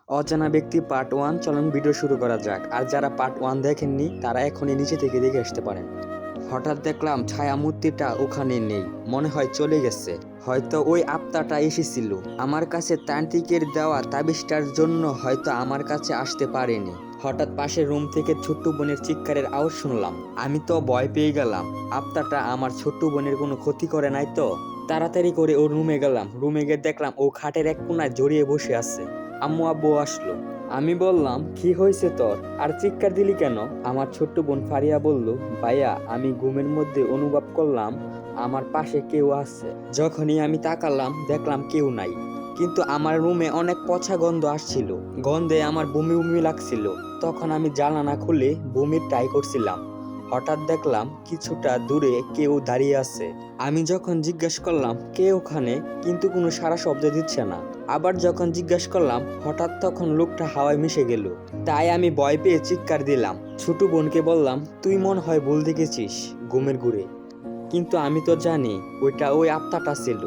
অজানা ব্যক্তি পার্ট 1 চলুন ভিডিও শুরু করা যাক। আর যারা পার্ট 1 দেখেননি তারা এখনই নিচে থেকে দেখে আসতে পারেন। হঠাৎ দেখলাম ছায়ামূর্তিটা ওখানে নেই, মনে হয় চলে গেছে। হয়তো ওই আত্মাটা এসেছিল আমার কাছে তান্ত্রিকের দেওয়া তাবিজটার জন্য, হয়তো আমার কাছে আসতে পারেনি। হঠাৎ পাশের রুম থেকে ছোট্ট বোনের চিৎকারের আওয়াজ শুনলাম। আমি তো ভয় পেয়ে গেলাম, আত্মাটা আমার ছোট্ট বোনের কোনো ক্ষতি করে নাই তো। তাড়াতাড়ি করে ওর রুমে গেলাম। রুমে গিয়ে দেখলাম ও খাটের এক কোনায় জড়িয়ে বসে আছে। আম্মু আব্বু আসলো। আমি বললাম, কি হয়েছে তোর, আর চিৎকার দিলি কেন? আমার ছোট্ট বোন ফারিয়া বলল, ভাইয়া আমি ঘুমের মধ্যে অনুভব করলাম আমার পাশে কেউ আছে। যখনই আমি তাকালাম দেখলাম কেউ নাই, কিন্তু আমার রুমে অনেক পচা গন্ধ আসছিল। গন্ধে আমার বমি বমি লাগছিল। তখন আমি জানালা খুলে বমির ট্রাই করছিলাম। হঠাৎ দেখলাম কিছুটা দূরে কেউ দাঁড়িয়ে আছে। আমি যখন জিজ্ঞেস করলাম কে ওখানে, কিন্তু কোনো সাড়া শব্দ দিচ্ছে না। আবার যখন জিজ্ঞেস করলাম হঠাৎ তখন লোকটা হাওয়ায় মিশে গেল। তাই আমি ভয় পেয়ে চিৎকার দিলাম। ছোট বোনকে বললাম, তুই মনে হয় ভুল দেখেছিস ঘুমের ঘুরে। কিন্তু আমি তো জানি ওইটা ওই আত্মাটা ছিল।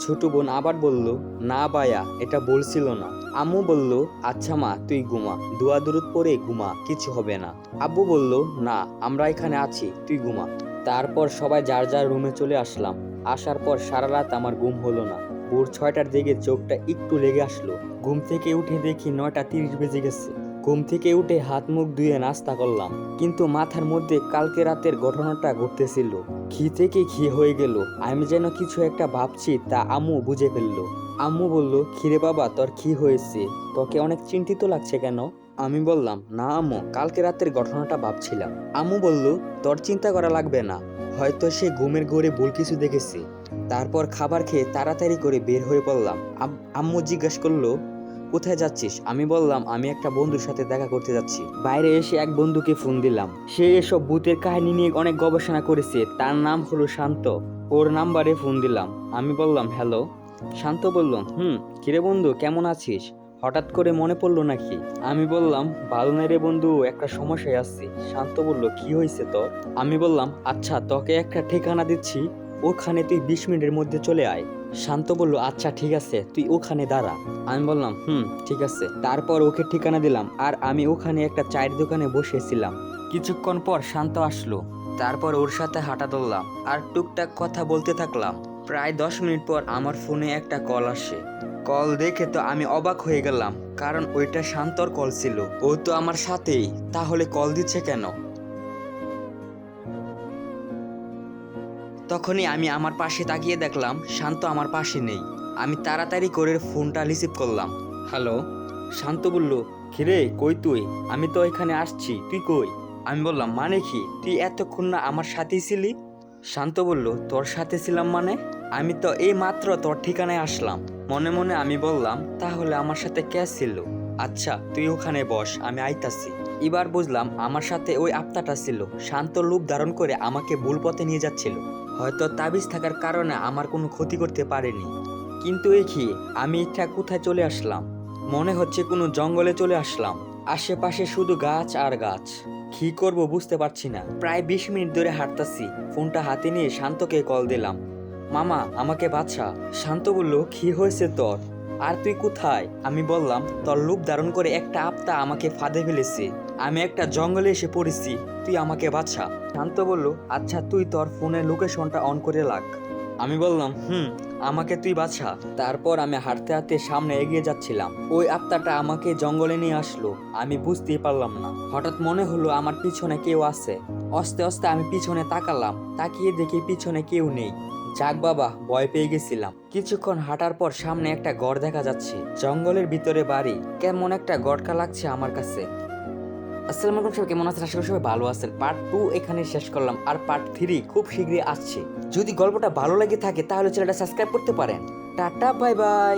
ছোট বোন আবার বলল, না ভাইয়া এটা বলছিল না। আম্মু বলল, আচ্ছা মা তুই ঘুমা, দোয়া দুরুদ পড়ে ঘুমা, কিছু হবে না। আব্বু বলল, না আমরা এখানে আছি, তুই ঘুমা। তারপর সবাই যার যার রুমে চলে আসলাম। আসার পর সারা রাত আমার ঘুম হলো না। ভোর 6টার দিকে চোখটা একটু লেগে আসলো। ঘুম থেকে উঠে দেখি 9:30 বেজে গেছে। ঘুম থেকে উঠে হাত মুখ ধুয়ে নাস্তা করলাম, কিন্তু মাথার মধ্যে কালকে রাতের ঘটনাটা ঘটতেছিল। ঘি থেকে ঘি হয়ে গেল। আমি যেন কিছু একটা ভাবছি তা আম্মু বুঝে ফেললো। আম্মু বলল, কিরে বাবা তোর কি হয়েছে, তোকে অনেক চিন্তিত লাগছে কেন? আমি বললাম, না আম্মু কালকে রাতের ঘটনাটা ভাবছিলাম। আম্মু বলল, তোর চিন্তা করা লাগবে না, হয়তো সে ঘুমের ঘোরে ভুল কিছু দেখেছে। তারপর খাবার খেয়ে তাড়াতাড়ি করে বের হয়ে পড়লাম। আম্মু জিজ্ঞাসা করলো, কোথায় যাচ্ছিস? আমি বললাম, আমি একটা বন্ধুর সাথে দেখা করতে যাচ্ছি। বাইরে এসে এক বন্ধুকে ফোন দিলাম। সে এসব ভূতের কাহিনী নিয়ে অনেক গবেষণা করেছে। তার নাম হলো শান্ত। ওর নাম্বারে ফোন দিলাম। আমি বললাম, হ্যালো। শান্ত বলল, কিরে বন্ধু কেমন আছিস, হঠাৎ করে মনে পড়লো নাকি? আমি বললাম, ভালো নাই রে বন্ধু, একটা সমস্যায় আছি। শান্ত বলল, কি হয়েছে তোর? আমি বললাম, আচ্ছা তোকে একটা ঠিকানা দিচ্ছি, ওখানে তুই 20 মিনিটের মধ্যে চলে আয়। শান্ত বলল, আচ্ছা ঠিক আছে, তুই ওখানে দাঁড়া। আমি বললাম, ঠিক আছে। তারপর ওকে ঠিকানা দিলাম, আর আমি ওখানে একটা চায়ের দোকানে বসেছিলাম। কিছুক্ষণ পর শান্ত আসলো। তারপর ওর সাথে হাঁটা ধরলাম আর টুকটাক কথা বলতে থাকলাম। প্রায় 10 মিনিট পর আমার ফোনে একটা কল আসে। কল দেখে তো আমি অবাক হয়ে গেলাম, কারণ ওইটা শান্তর কল ছিল। ও তো আমার সাথেই, তাহলে কল দিচ্ছে কেন? তখনই আমি আমার পাশে তাকিয়ে দেখলাম শান্ত আমার পাশে নেই। আমি তাড়াতাড়ি করে ফোনটা রিসিভ করলাম। হ্যালো। শান্ত বলল, কিরে কই তুই? আমি তো এখানে আসছি, তুই কই? আমি বললাম, মানে কি, তুই এতক্ষণ না আমার সাথেই ছিলি? শান্ত বলল, তোর সাথে ছিলাম মানে? আমি তো এই মাত্র তোর ঠিকানায় আসলাম। মনে মনে আমি বললাম, তাহলে আমার সাথে কে ছিল? আচ্ছা তুই ওখানে বস, আমি আইতাছি। এবার বুঝলাম আমার সাথে ওই আত্মাটা ছিল। শান্ত রূপ ধারণ করে আমাকে ভুল পথে নিয়ে যাচ্ছিল। হয়তো তাবিজ থাকার কারণে আমার কোনো ক্ষতি করতে পারেনি। কিন্তু এ কি, আমি এটা কোথায় চলে আসলাম? মনে হচ্ছে কোনো জঙ্গলে চলে আসলাম। আশেপাশে শুধু গাছ আর গাছ। কি করব বুঝতে পারছি না। প্রায় 20 মিনিট ধরে হাঁটতাছি। ফোনটা হাতে নিয়ে শান্তকে কল দিলাম। মামা আমাকে বাঁচা। শান্ত বলল, কি হয়েছে তোর, আর তুই কোথায়? আমি বললাম, তোর রূপ ধারণ করে একটা আত্মা আমাকে ফাঁদে ফেলেছে। আমি একটা জঙ্গলে এসে পড়েছি, তুই আমাকে বাঁচা। শান্ত বলল, আচ্ছা তুই তোর ফোনের লোকেশনটা অন করে রাখ। আমি বললাম, আমাকে তুই বাঁচা। তারপর আমি হাঁটতে হাঁটতে সামনে এগিয়ে যাচ্ছিলাম। ওই আত্মাটা আমাকে জঙ্গলে নিয়ে আসলো। আমি বুঝতেই পারলাম না। হঠাৎ মনে হলো আমার পিছনে কেউ আছে। আস্তে আস্তে আমি পিছনে তাকালাম। তাকিয়ে দেখি পিছনে কেউ নেই। যাক বাবা, ভয় পেয়ে গেছিলাম। কিছুক্ষণ হাঁটার পর সামনে একটা ঘর দেখা যাচ্ছে। জঙ্গলের ভিতরে বাড়ি। কেমন একটা গটকা লাগছে আমার কাছে। আসসালামু আলাইকুম সবাই, কেমন আছেন? আশা করি সবাই ভালো আছেন। পার্ট 2 এখানে শেষ করলাম, আর পার্ট 3 খুব শীঘ্রই আসছে। যদি গল্পটা ভালো লাগে থাকে তাহলে চ্যানেলটা সাবস্ক্রাইব করতে পারেন। Tata bye bye.